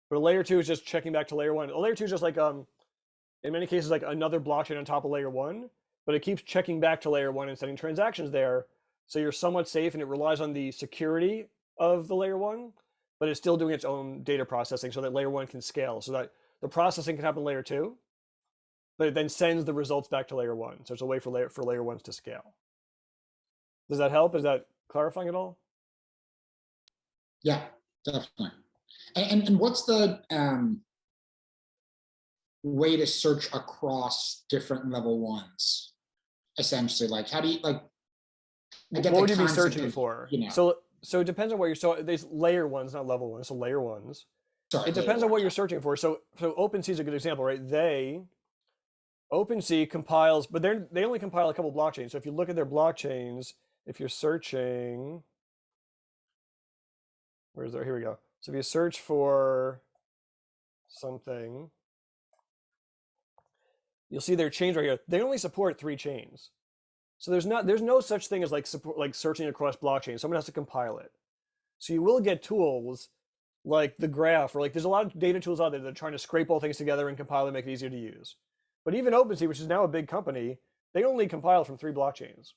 But a layer 2 is just checking back to layer 1. A layer 2 is just like in many cases like another blockchain on top of layer 1, but it keeps checking back to layer 1 and sending transactions there. So you're somewhat safe and it relies on the security of the layer 1, but it's still doing its own data processing so that layer 1 can scale, so that the processing can happen in layer 2, but it then sends the results back to layer 1. So it's a way for layer 1s to scale. Does that help? Is that clarifying at all? Yeah, definitely. And what's the way to search across different level 1s? Essentially, like how do you like? What would you be searching for? You know. So it depends on what you're. So there's layer 1s, not level 1s. So layer 1s. Sorry, it depends on what you're searching for. So OpenSea is a good example, right? OpenSea compiles, but they only compile a couple blockchains. So if you look at their blockchains, if you're searching, here we go. So if you search for something, you'll see their chains right here. They only support 3 chains. So there's no such thing as like searching across blockchains. Someone has to compile it. So you will get tools like the graph, or like there's a lot of data tools out there that are trying to scrape all things together and compile and make it easier to use. But even OpenSea, which is now a big company, they only compile from 3 blockchains.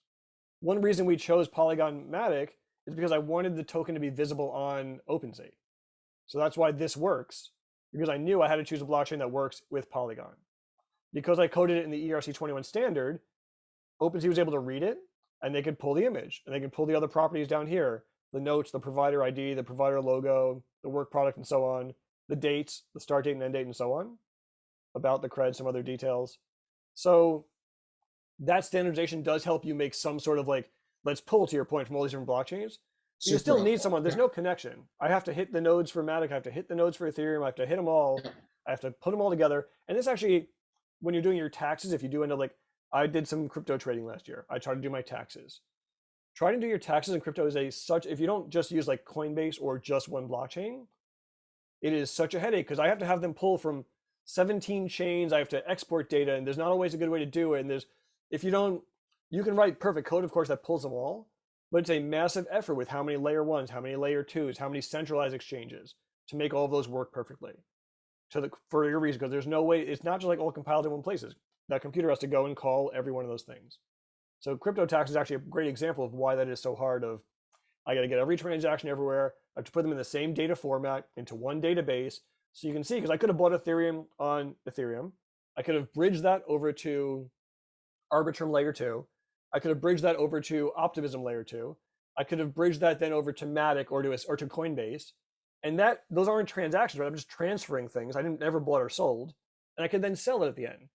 One reason we chose Polygon Matic is because I wanted the token to be visible on OpenSea. So that's why this works, because I knew I had to choose a blockchain that works with Polygon. Because I coded it in the ERC21 standard, OpenSea was able to read it, and they could pull the image, and they could pull the other properties down here, the notes, the provider ID, the provider logo, the work product, and so on, the dates, the start date and end date, and so on, about the cred, some other details. So that standardization does help you make some sort of like, let's pull, to your point, from all these different blockchains. You still need someone. There's no connection. I have to hit the nodes for Matic. I have to hit the nodes for Ethereum. I have to hit them all. I have to put them all together. And this actually, when you're doing your taxes, if you do end up like, I did some crypto trading last year. I tried to do my taxes. Trying to do your taxes in crypto is if you don't just use like Coinbase or just one blockchain, it is such a headache because I have to have them pull from 17 chains. I have to export data, and there's not always a good way to do it. And you can write perfect code, of course, that pulls them all, but it's a massive effort with how many layer ones, how many layer twos, how many centralized exchanges to make all of those work perfectly. For your reason, because there's no way, it's not just like all compiled in one place. That computer has to go and call every one of those things. So crypto tax is actually a great example of why that is so hard. I got to get every transaction everywhere. I have to put them in the same data format into one database. So you can see, because I could have bought Ethereum on Ethereum. I could have bridged that over to Arbitrum layer 2. I could have bridged that over to Optimism layer 2. I could have bridged that then over to Matic or to Coinbase. And those aren't transactions, right? I'm just transferring things. I never bought or sold. And I could then sell it at the end.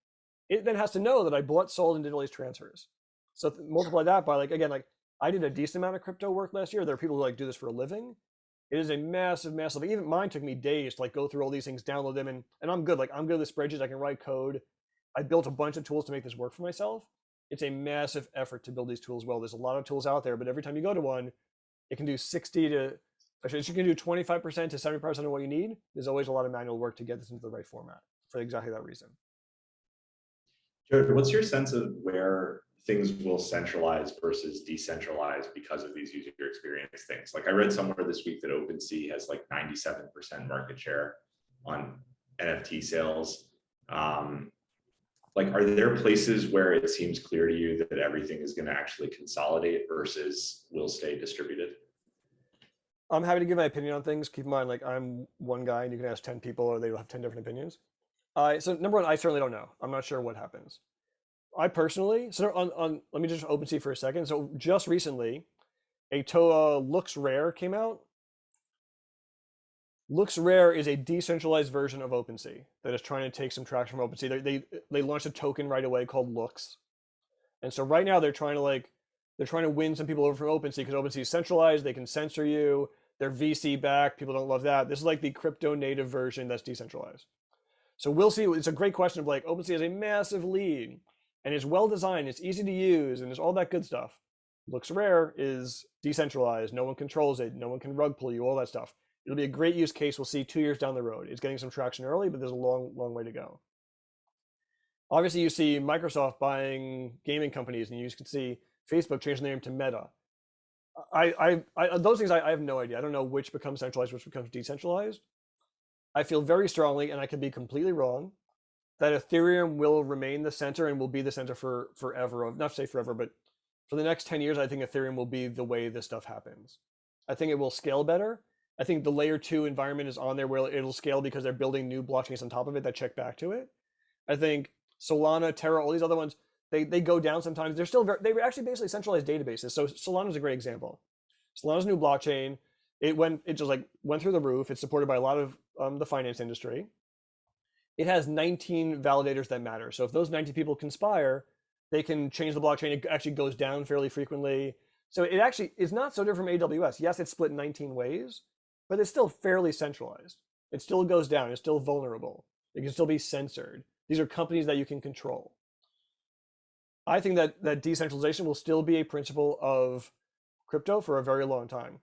It then has to know that I bought, sold, and did all these transfers. So multiply that by I did a decent amount of crypto work last year. There are people who do this for a living. It is a massive, even mine took me days to go through all these things, download them, and I'm good. I'm good with spreadsheets. I can write code. I built a bunch of tools to make this work for myself. It's a massive effort to build these tools well. There's a lot of tools out there, but every time you go to one, it can do 25% to 70% of what you need. There's always a lot of manual work to get this into the right format for exactly that reason. Jared, what's your sense of where things will centralize versus decentralize because of these user experience things? I read somewhere this week that OpenSea has 97% market share on NFT sales. Are there places where it seems clear to you that everything is going to actually consolidate versus will stay distributed? I'm happy to give my opinion on things. Keep in mind, I'm one guy and you can ask 10 people or they'll have 10 different opinions. So number one, I certainly don't know. I'm not sure what happens. I personally, let me just OpenSea for a second. So just recently, a TOA Looks Rare came out. Looks Rare is a decentralized version of OpenSea that is trying to take some traction from OpenSea. They launched a token right away called Looks. And so right now they're trying to win some people over from OpenSea because OpenSea is centralized. They can censor you. They're VC backed. People don't love that. This is the crypto native version that's decentralized. So we'll see. It's a great question of OpenSea has a massive lead and it's well designed. It's easy to use and it's all that good stuff. Looks Rare is decentralized. No one controls it. No one can rug pull you, all that stuff. It'll be a great use case. We'll see 2 years down the road. It's getting some traction early, but there's a long, long way to go. Obviously, you see Microsoft buying gaming companies and you can see Facebook changing their name to Meta. Those things, I have no idea. I don't know which becomes centralized, which becomes decentralized. I feel very strongly, and I could be completely wrong, that Ethereum will remain the center and will be the center for forever. Not to say forever, but for the next 10 years, I think Ethereum will be the way this stuff happens. I think it will scale better. I think the layer 2 environment is on there where it'll scale because they're building new blockchains on top of it that check back to it. I think Solana, Terra, all these other ones, they go down sometimes. They're actually basically centralized databases. So Solana is a great example. Solana's new blockchain. It just went through the roof. It's supported by a lot of the finance industry. It has 19 validators that matter. So if those 19 people conspire, they can change the blockchain. It actually goes down fairly frequently. So it actually is not so different from AWS. Yes, it's split 19 ways, but it's still fairly centralized. It still goes down. It's still vulnerable. It can still be censored. These are companies that you can control. I think that decentralization will still be a principle of crypto for a very long time.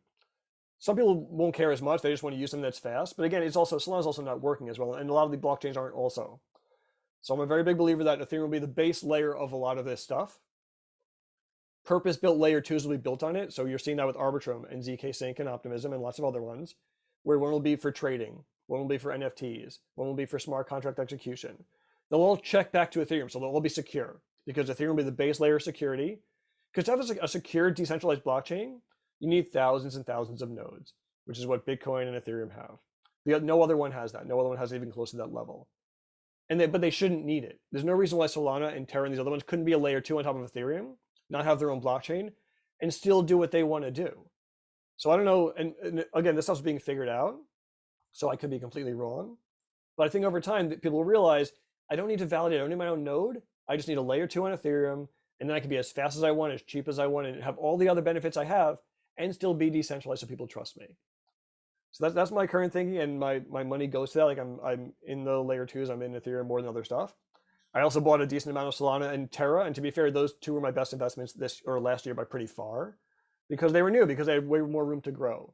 Some people won't care as much. They just want to use something that's fast. But again, Solana's also not working as well. And a lot of the blockchains aren't also. So I'm a very big believer that Ethereum will be the base layer of a lot of this stuff. Purpose-built layer 2s will be built on it. So you're seeing that with Arbitrum and ZK Sync and Optimism and lots of other ones, where one will be for trading, one will be for NFTs, one will be for smart contract execution. They'll all check back to Ethereum, so they'll all be secure because Ethereum will be the base layer of security. Because to have a secure decentralized blockchain, you need thousands and thousands of nodes, which is what Bitcoin and Ethereum have. No other one has that. No other one has even close to that level. But they shouldn't need it. There's no reason why Solana and Terra and these other ones couldn't be a layer 2 on top of Ethereum, not have their own blockchain, and still do what they want to do. So I don't know. And again, this stuff's being figured out, so I could be completely wrong. But I think over time, people will realize I don't need to validate. I don't need my own node. I just need a layer 2 on Ethereum, and then I can be as fast as I want, as cheap as I want, and have all the other benefits I have, and still be decentralized so people trust me. So that's my current thinking, and my money goes to that. Like I'm in the layer 2s, I'm in Ethereum more than other stuff. I also bought a decent amount of Solana and Terra, and to be fair, those two were my best investments last year by pretty far, because they were new, because they had way more room to grow.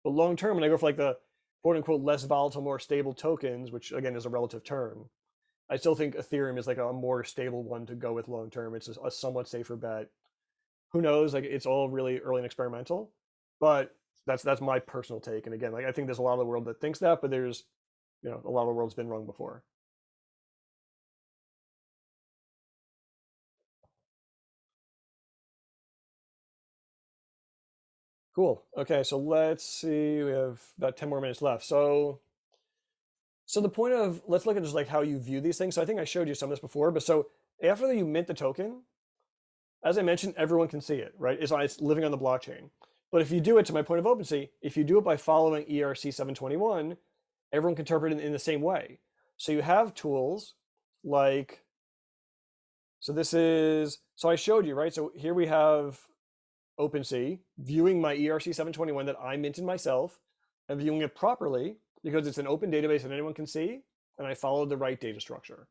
But long term, when I go for like the quote unquote less volatile, more stable tokens, which again is a relative term, I still think Ethereum is like a more stable one to go with long term. It's a somewhat safer bet. Who knows? Like it's all really early and experimental, but that's my personal take. And again, like I think there's a lot of the world that thinks that, but there's, a lot of the world's been wrong before. Cool. Okay, so let's see. We have about 10 more minutes left. So the point of, let's look at just like how you view these things. So I think I showed you some of this before, but so after you mint the token, as I mentioned, everyone can see it, right? It's living on the blockchain. But if you do it, to my point of OpenSea, if you do it by following ERC 721, everyone can interpret it in the same way. So you have tools like, so I showed you, right? So here we have OpenSea viewing my ERC 721 that I minted myself and viewing it properly because it's an open database that anyone can see, and I followed the right data structure.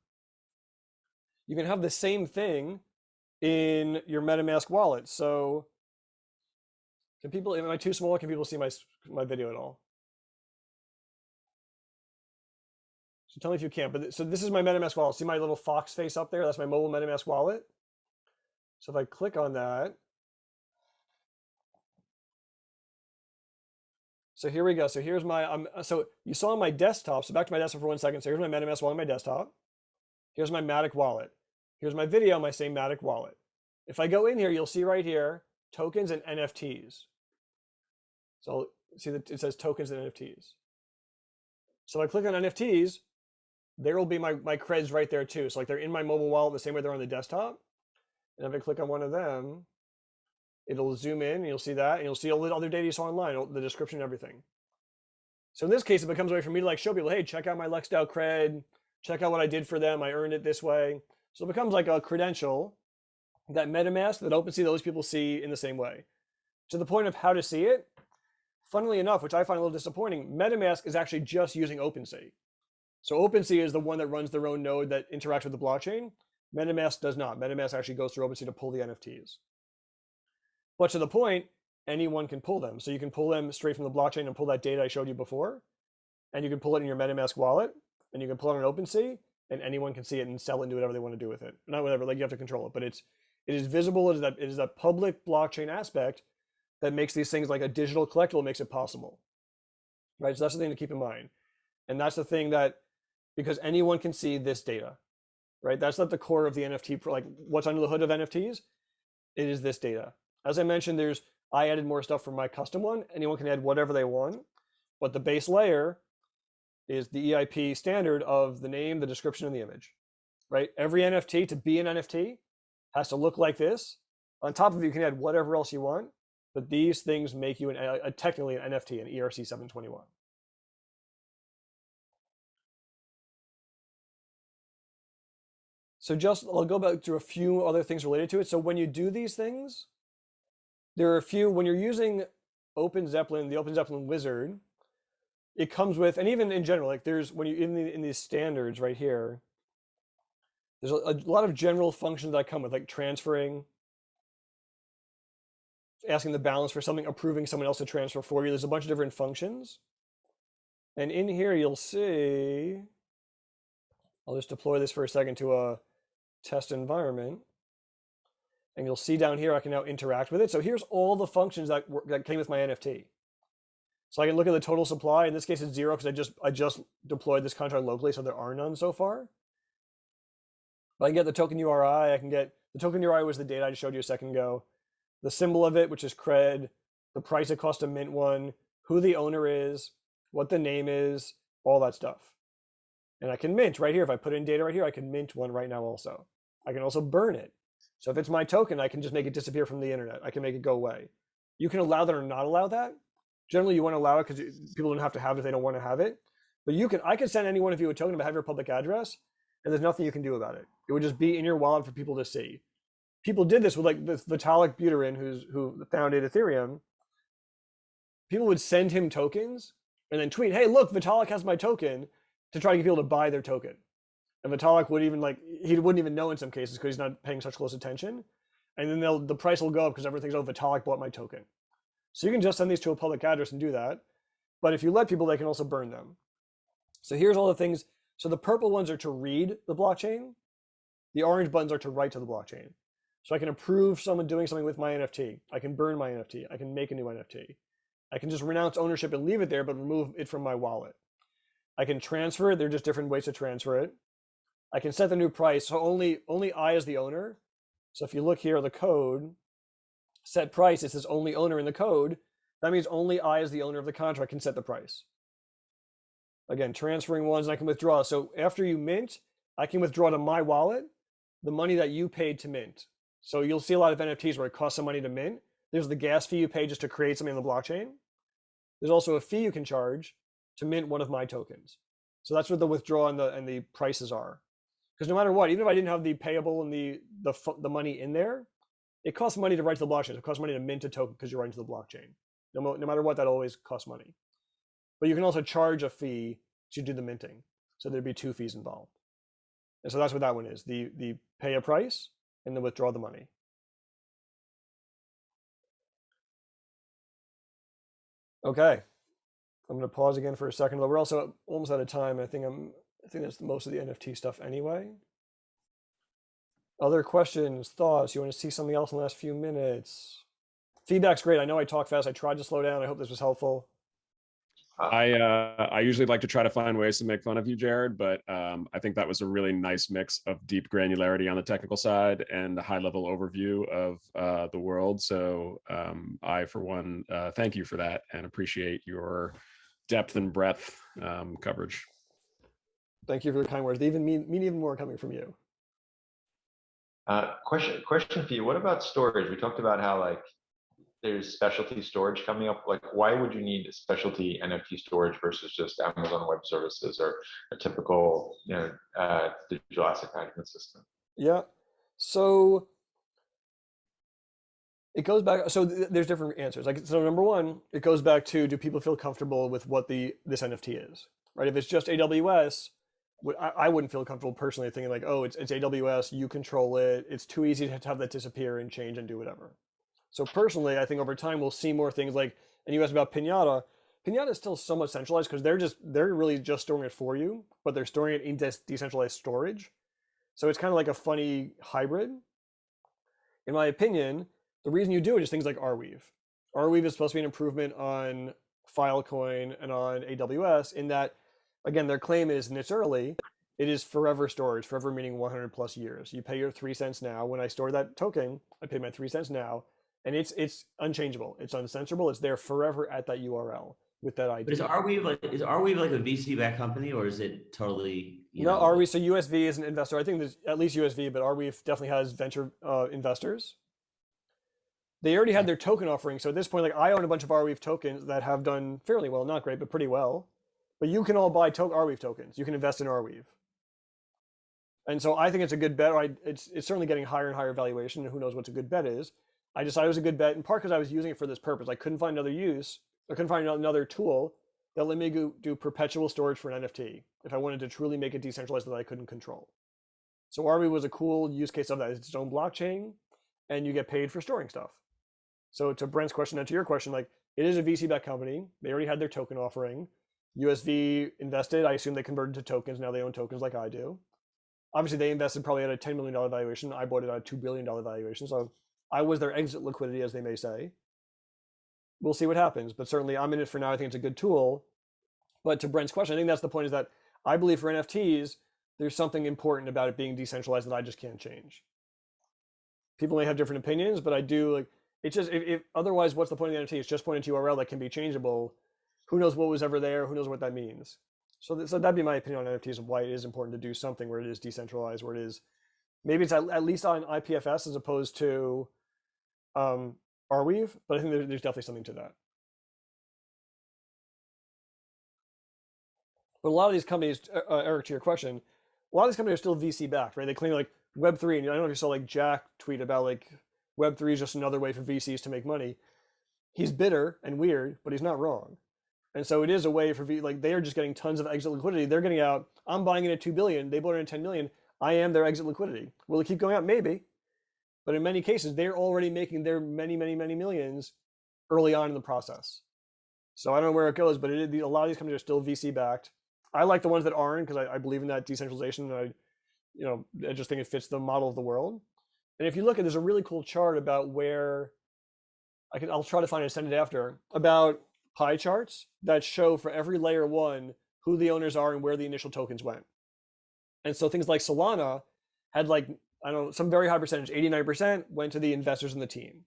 You can have the same thing in your MetaMask wallet. So am I too small? Can people see my video at all? So tell me if you can't. But so this is my MetaMask wallet. See my little fox face up there? That's my mobile MetaMask wallet. So if I click on that, so here we go. So here's so you saw my desktop. So back to my desktop for 1 second. So here's my MetaMask wallet on my desktop. Here's my Matic wallet. Here's my video on my same Matic wallet. If I go in here, you'll see right here, tokens and NFTs. So see that it says tokens and NFTs. So if I click on NFTs, there will be my creds right there too. So like they're in my mobile wallet the same way they're on the desktop. And if I click on one of them, it'll zoom in and you'll see that, and you'll see all the other data you saw online, the description and everything. So in this case, it becomes a way for me to like show people, hey, check out my LexDAO cred, check out what I did for them. I earned it this way. So it becomes like a credential that MetaMask, that OpenSea, those people see in the same way. To the point of how to see it, funnily enough, which I find a little disappointing, MetaMask is actually just using OpenSea. So OpenSea is the one that runs their own node that interacts with the blockchain. MetaMask does not. MetaMask actually goes through OpenSea to pull the NFTs. But to the point, anyone can pull them. So you can pull them straight from the blockchain and pull that data I showed you before. And you can pull it in your MetaMask wallet, and you can pull it on OpenSea, and anyone can see it and sell it and do whatever they want to do with it. Not whatever, like you have to control it, but it is visible. It is that public blockchain aspect that makes these things like a digital collectible, makes it possible, right? So that's the thing to keep in mind. And that's the thing that, because anyone can see this data, right? That's not the core of the NFT, like what's under the hood of NFTs. It is this data. As I mentioned, I added more stuff from my custom one. Anyone can add whatever they want, but the base layer is the EIP standard of the name, the description, and the image, right? Every NFT, to be an NFT, has to look like this. On top of it, you can add whatever else you want, but these things make you technically an NFT, an ERC 721. So I'll go back to a few other things related to it. So when you do these things, there are a few, when you're using OpenZeppelin, the OpenZeppelin wizard, it comes with, and even in general, like there's, when you in these standards right here, there's a lot of general functions that come with, like transferring, asking the balance for something, approving someone else to transfer for you. There's a bunch of different functions. And in here, you'll see, I'll just deploy this for a second to a test environment. And you'll see down here, I can now interact with it. So here's all the functions that came with my NFT. So I can look at the total supply. In this case, it's 0 because I just deployed this contract locally, so there are none so far. But I can get the token URI. The token URI was the data I just showed you a second ago. The symbol of it, which is cred, the price it costs to mint one, who the owner is, what the name is, all that stuff. And I can mint right here. If I put in data right here, I can mint one right now also. I can also burn it. So if it's my token, I can just make it disappear from the internet. I can make it go away. You can allow that or not allow that. Generally, you want to allow it because people don't have to have it if they don't want to have it. But I can send any one of you a token to have your public address, and there's nothing you can do about it. It would just be in your wallet for people to see. People did this with like this Vitalik Buterin, who founded Ethereum. People would send him tokens and then tweet, "Hey, look, Vitalik has my token," to try to get people to buy their token. And Vitalik would even he wouldn't even know in some cases because he's not paying such close attention. And then the price will go up because everyone thinks, oh, Vitalik bought my token. So you can just send these to a public address and do that. But if you let people, they can also burn them. So here's all the things. So the purple ones are to read the blockchain. The orange buttons are to write to the blockchain. So I can approve someone doing something with my NFT. I can burn my NFT. I can make a new NFT. I can just renounce ownership and leave it there, but remove it from my wallet. I can transfer it. There are just different ways to transfer it. I can set the new price. So only I as the owner. So if you look here, the code, set price, it says only owner in the code. That means only I as the owner of the contract can set the price. Again, transferring ones, and I can withdraw. So after you mint, I can withdraw to my wallet the money that you paid to mint. So you'll see a lot of NFTs where it costs some money to mint. There's the gas fee you pay just to create something on the blockchain. There's also a fee you can charge to mint one of my tokens. So that's what the withdrawal and the prices are. Because no matter what, even if I didn't have the payable and the money in there, it costs money to write to the blockchain. It costs money to mint a token because you're writing to the blockchain. No matter what, that always costs money. But you can also charge a fee to do the minting. So there'd be two fees involved. And so that's what that one is. The pay a price and then withdraw the money. Okay. I'm going to pause again for a second, but we're also almost out of time. I think that's most of the NFT stuff anyway. Other questions, thoughts? You want to see something else in the last few minutes? Feedback's great. I know I talk fast. I tried to slow down. I hope this was helpful. I usually like to try to find ways to make fun of you, Jared, but I think that was a really nice mix of deep granularity on the technical side and a high-level overview of the world. So I, for one, thank you for that and appreciate your depth and breadth coverage. Thank you for your kind words. They even mean even more coming from you. Question for you. What about storage? We talked about how there's specialty storage coming up. Why would you need specialty NFT storage versus just Amazon Web Services or a typical digital asset management system? Yeah. So it goes back. So there's different answers. So number one, it goes back to, do people feel comfortable with what this NFT is, right? If it's just AWS, I wouldn't feel comfortable personally thinking it's AWS, you control it. It's too easy to have that disappear and change and do whatever. So personally, I think over time we'll see more things and you asked about Pinata. Pinata is still somewhat centralized because they're really just storing it for you, but they're storing it in decentralized storage. So it's kind of like a funny hybrid. In my opinion, the reason you do it is things like Arweave. Arweave is supposed to be an improvement on Filecoin and on AWS in that, again, their claim is, and it's early, it is forever storage, forever meaning 100 plus years. You pay your 3 cents now. When I store that token, I pay my 3 cents now. And it's unchangeable. It's uncensorable. It's there forever at that URL with that ID. But is Arweave like a VC-backed company, or is it totally? Arweave. So USV is an investor. I think there's at least USV, but Arweave definitely has venture investors. They already had their token offering. So at this point, I own a bunch of Arweave tokens that have done fairly well, not great, but pretty well. But you can all buy Arweave tokens. You can invest in Arweave. And so I think it's a good bet. It's certainly getting higher and higher valuation. And who knows what a good bet is. I decided it was a good bet in part because I was using it for this purpose. I couldn't find another use. I couldn't find another tool that let me do perpetual storage for an NFT if I wanted to truly make it decentralized that I couldn't control. So Arweave was a cool use case of that. It's its own blockchain, and you get paid for storing stuff. So to Brent's question and to your question, it is a VC-backed company. They already had their token offering. USV invested. I assume they converted to tokens. Now they own tokens like I do. Obviously, they invested probably at a $10 million valuation. I bought it at a $2 billion valuation. So I was their exit liquidity, as they may say. We'll see what happens, but certainly I'm in it for now. I think it's a good tool. But to Brent's question, I think that's the point, is that I believe for NFTs, there's something important about it being decentralized that I just can't change. People may have different opinions, but I do It's just if otherwise, what's the point of the NFT? It's just pointing to URL that can be changeable. Who knows what was ever there? Who knows what that means? So that'd be my opinion on NFTs and why it is important to do something where it is decentralized, where it is maybe it's at least on IPFS as opposed to Arweave, but I think there's definitely something to that. But a lot of these companies, Eric, to your question, a lot of these companies are still VC backed, right? They claim like Web3, and I don't know if you saw like Jack tweet about like Web3 is just another way for VCs to make money. He's bitter and weird, but he's not wrong. And so it is a way for like they are just getting tons of exit liquidity. They're getting out. I'm buying it at 2 billion. They bought it at 10 million. I am their exit liquidity. Will it keep going out? Maybe. But in many cases, they're already making their many, many, many millions early on in the process. So I don't know where it goes, but a lot of these companies are still VC backed. I like the ones that aren't because I believe in that decentralization, and I just think it fits the model of the world. And if you look at, there's a really cool chart about where I'll try to find it and send it after, about pie charts that show for every layer one who the owners are and where the initial tokens went. And so things like Solana had like, I don't know, some very high percentage, 89% went to the investors in the team.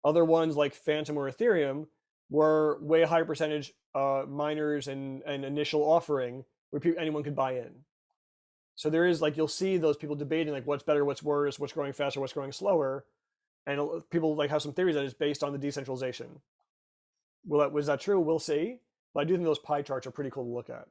Other ones like Phantom or Ethereum were way higher percentage miners and initial offering where anyone could buy in. So there is like, you'll see those people debating like what's better, what's worse, what's growing faster, what's growing slower. And people like have some theories that it's based on the decentralization. Was that true? We'll see. But I do think those pie charts are pretty cool to look at.